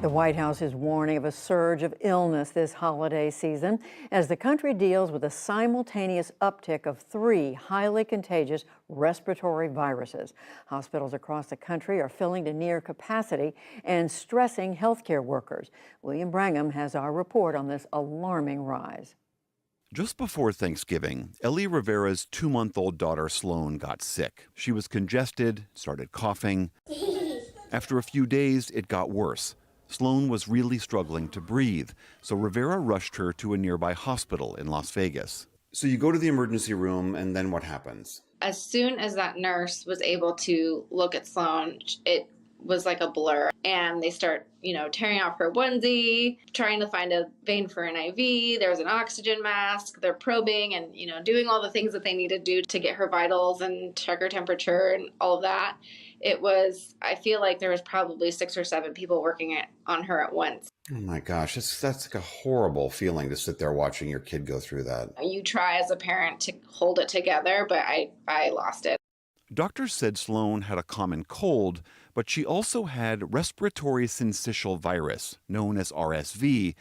The White House is warning of a surge of illness this holiday season as the country deals with a simultaneous uptick of 3 highly contagious respiratory viruses. Hospitals across the country are filling to near capacity and stressing healthcare workers. William Brangham has our report on this alarming rise. Just before Thanksgiving, Ellie Rivera's 2-month-old daughter Sloan got sick. She was congested, started coughing. After a few days, it got worse. Sloan was really struggling to breathe, so Rivera rushed her to a nearby hospital in Las Vegas. So you go to the emergency room, and then what happens? As soon as that nurse was able to look at Sloan, it was like a blur. And they start, tearing off her onesie, trying to find a vein for an IV. There was an oxygen mask. They're probing and, doing all the things that they need to do to get her vitals and check her temperature and all of that. I feel like there was probably 6 or 7 people working on her at once. Oh my gosh, that's like a horrible feeling to sit there watching your kid go through that. You try as a parent to hold it together, but I lost it. Doctors said Sloan had a common cold, but she also had respiratory syncytial virus, known as RSV.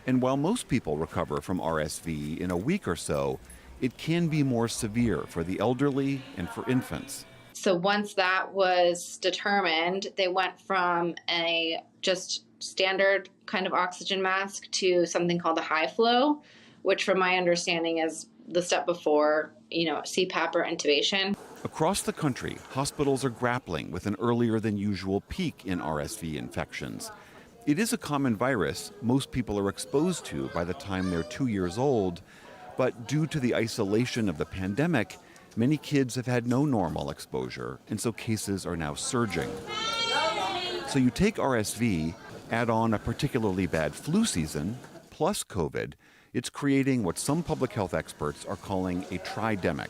And while most people recover from RSV in a week or so, it can be more severe for the elderly and for infants. So once that was determined, they went from a just standard kind of oxygen mask to something called a high flow, which from my understanding is the step before, CPAP or intubation. Across the country, hospitals are grappling with an earlier than usual peak in RSV infections. It is a common virus most people are exposed to by the time they're 2 years old, but due to the isolation of the pandemic, many kids have had no normal exposure, and so cases are now surging. So you take RSV, add on a particularly bad flu season, plus COVID, it's creating what some public health experts are calling a tridemic.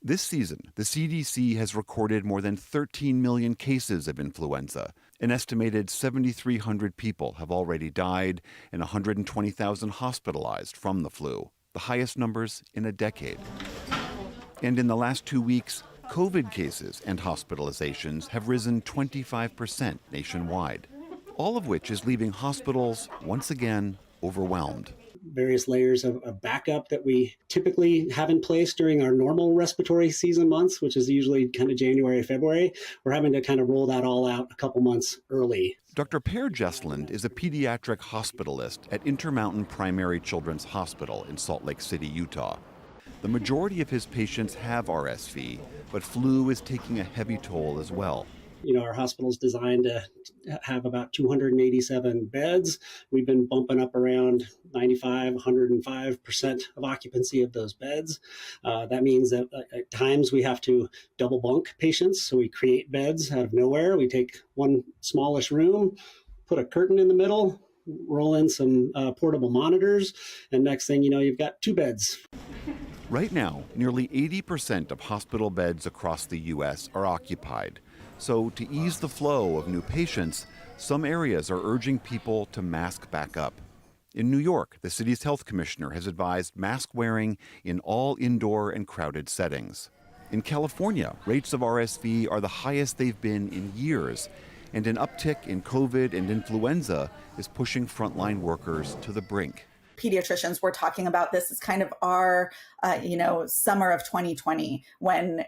This season, the CDC has recorded more than 13 million cases of influenza. An estimated 7,300 people have already died and 120,000 hospitalized from the flu, the highest numbers in a decade. And in the last 2 weeks, COVID cases and hospitalizations have risen 25% nationwide, all of which is leaving hospitals, once again, overwhelmed. Various layers of backup that we typically have in place during our normal respiratory season months, which is usually kind of January, February. We're having to kind of roll that all out a couple months early. Dr. Per Jesland is a pediatric hospitalist at Intermountain Primary Children's Hospital in Salt Lake City, Utah. The majority of his patients have RSV, but flu is taking a heavy toll as well. Our hospital's designed to have about 287 beds. We've been bumping up around 95, 105% of occupancy of those beds. That means that at times we have to double bunk patients. So we create beds out of nowhere. We take one smallish room, put a curtain in the middle, roll in some portable monitors, and next thing you know, you've got 2 beds. Right now, nearly 80% of hospital beds across the U.S. are occupied. So to ease the flow of new patients, some areas are urging people to mask back up. In New York, the city's health commissioner has advised mask wearing in all indoor and crowded settings. In California, rates of RSV are the highest they've been in years, and an uptick in COVID and influenza is pushing frontline workers to the brink. Pediatricians were talking about this as kind of our, summer of 2020 when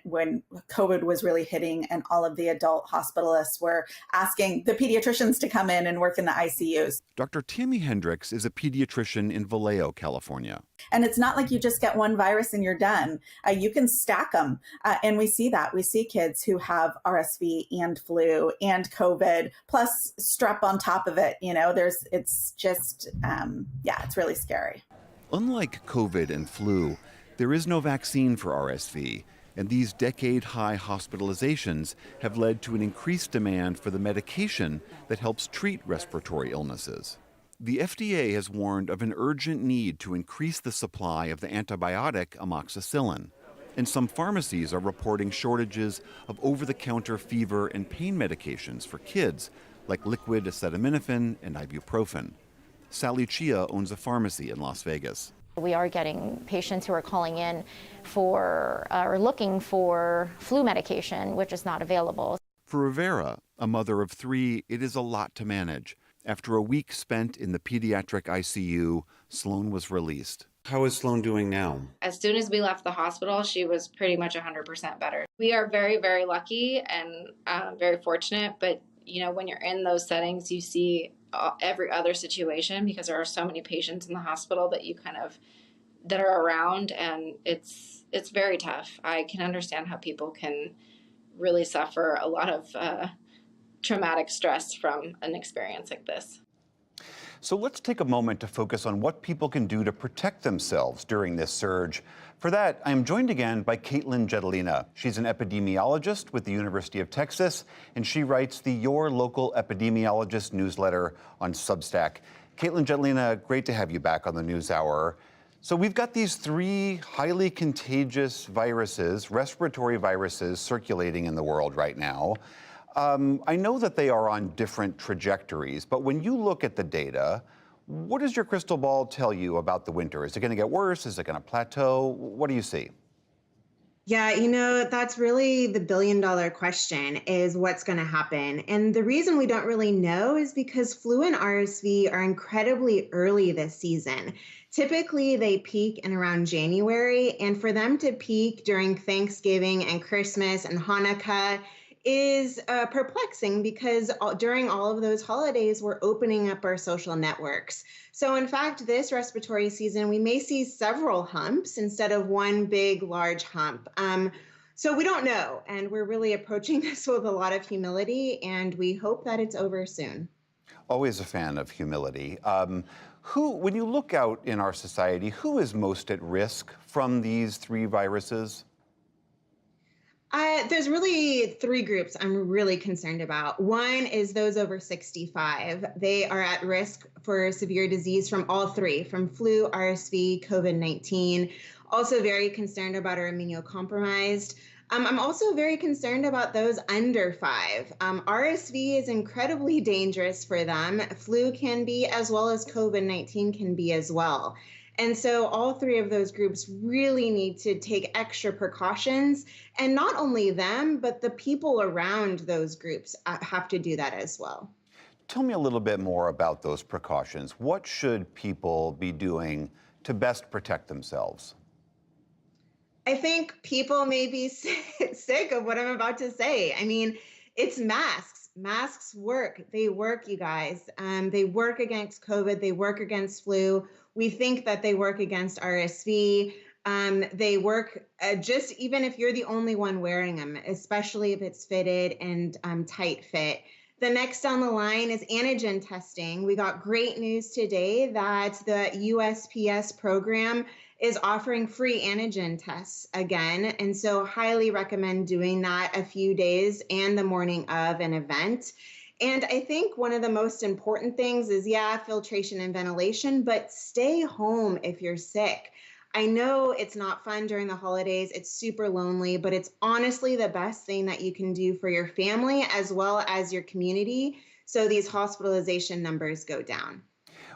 COVID was really hitting and all of the adult hospitalists were asking the pediatricians to come in and work in the ICUs. Dr. Tammy Hendricks is a pediatrician in Vallejo, California. And it's not like you just get one virus and you're done. You can stack them. And we see that. We see kids who have RSV and flu and COVID, plus strep on top of it. It's really scary. Unlike COVID and flu, there is no vaccine for RSV, and these decade-high hospitalizations have led to an increased demand for the medication that helps treat respiratory illnesses. The FDA has warned of an urgent need to increase the supply of the antibiotic amoxicillin, and some pharmacies are reporting shortages of over-the-counter fever and pain medications for kids, like liquid acetaminophen and ibuprofen. Sally Chia owns a pharmacy in Las Vegas. We are getting patients who are calling in or looking for flu medication, which is not available. For Rivera, a mother of 3, it is a lot to manage. After a week spent in the pediatric ICU, Sloan was released. How is Sloan doing now? As soon as we left the hospital, she was pretty much 100% better. We are very, very lucky and very fortunate, but when you're in those settings, you see every other situation because there are so many patients in the hospital that are around, and it's very tough. I can understand how people can really suffer a lot of traumatic stress from an experience like this. So let's take a moment to focus on what people can do to protect themselves during this surge. For that, I am joined again by Caitlin Jetelina. She's an epidemiologist with the University of Texas, and she writes the Your Local Epidemiologist newsletter on Substack. Caitlin Jetelina, great to have you back on the NewsHour. So we've got these 3 highly contagious viruses, respiratory viruses, circulating in the world right now. I know that they are on different trajectories, but when you look at the data, what does your crystal ball tell you about the winter? Is it going to get worse? Is it going to plateau? What do you see? Yeah, that's really the billion-dollar question, is what's going to happen. And the reason we don't really know is because flu and RSV are incredibly early this season. Typically, they peak in around January, and for them to peak during Thanksgiving and Christmas and Hanukkah is perplexing because during all of those holidays, we're opening up our social networks. So in fact, this respiratory season, we may see several humps instead of one big, large hump. So we don't know, and we're really approaching this with a lot of humility, and we hope that it's over soon. Always a fan of humility. When you look out in our society, who is most at risk from these 3 viruses? There's really 3 groups I'm really concerned about. One is those over 65. They are at risk for severe disease from all 3, from flu, RSV, COVID-19. Also very concerned about our immunocompromised. I'm also very concerned about those under 5. RSV is incredibly dangerous for them. Flu can be, as well as COVID-19 can be as well. And so all 3 of those groups really need to take extra precautions. And not only them, but the people around those groups have to do that as well. Tell me a little bit more about those precautions. What should people be doing to best protect themselves? I think people may be sick of what I'm about to say. I mean, it's masks. Masks work. They work, you guys. They work against COVID. They work against flu. We think that they work against RSV. They work just even if you're the only one wearing them, especially if it's fitted and tight fit. The next on the line is antigen testing. We got great news today that the USPS program is offering free antigen tests again. And so highly recommend doing that a few days and the morning of an event. And I think one of the most important things is, filtration and ventilation, but stay home if you're sick. I know it's not fun during the holidays. It's super lonely, but it's honestly the best thing that you can do for your family as well as your community so these hospitalization numbers go down.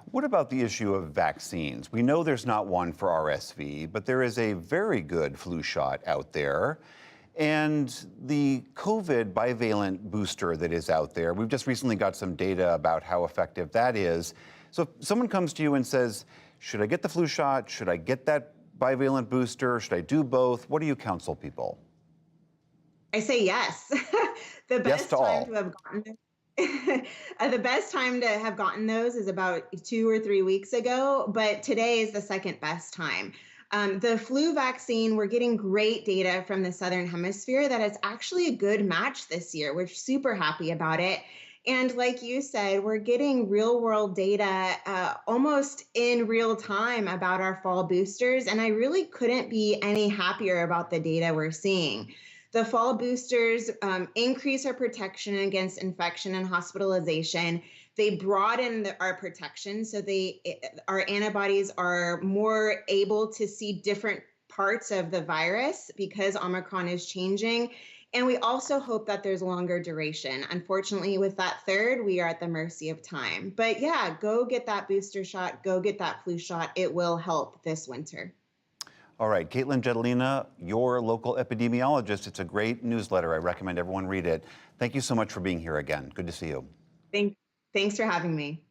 What about the issue of vaccines? We know there's not one for RSV, but there is a very good flu shot out there. And the COVID bivalent booster that is out there, we've just recently got some data about how effective that is. So if someone comes to you and says, should I get the flu shot? Should I get that bivalent booster? Should I do both? What do you counsel people? I say yes. The best time to have gotten the best time to have gotten those is about 2 or 3 weeks ago, but today is the second best time. The flu vaccine, we're getting great data from the Southern Hemisphere that it's actually a good match this year. We're super happy about it. And like you said, we're getting real world data almost in real time about our fall boosters. And I really couldn't be any happier about the data we're seeing. The fall boosters increase our protection against infection and hospitalization. They broaden our protection, so our antibodies are more able to see different parts of the virus because Omicron is changing. And we also hope that there's longer duration. Unfortunately, with that third, we are at the mercy of time. But yeah, go get that booster shot, go get that flu shot. It will help this winter. All right, Caitlin Jetelina, Your Local Epidemiologist. It's a great newsletter. I recommend everyone read it. Thank you so much for being here again. Good to see you. Thank Thanks for having me.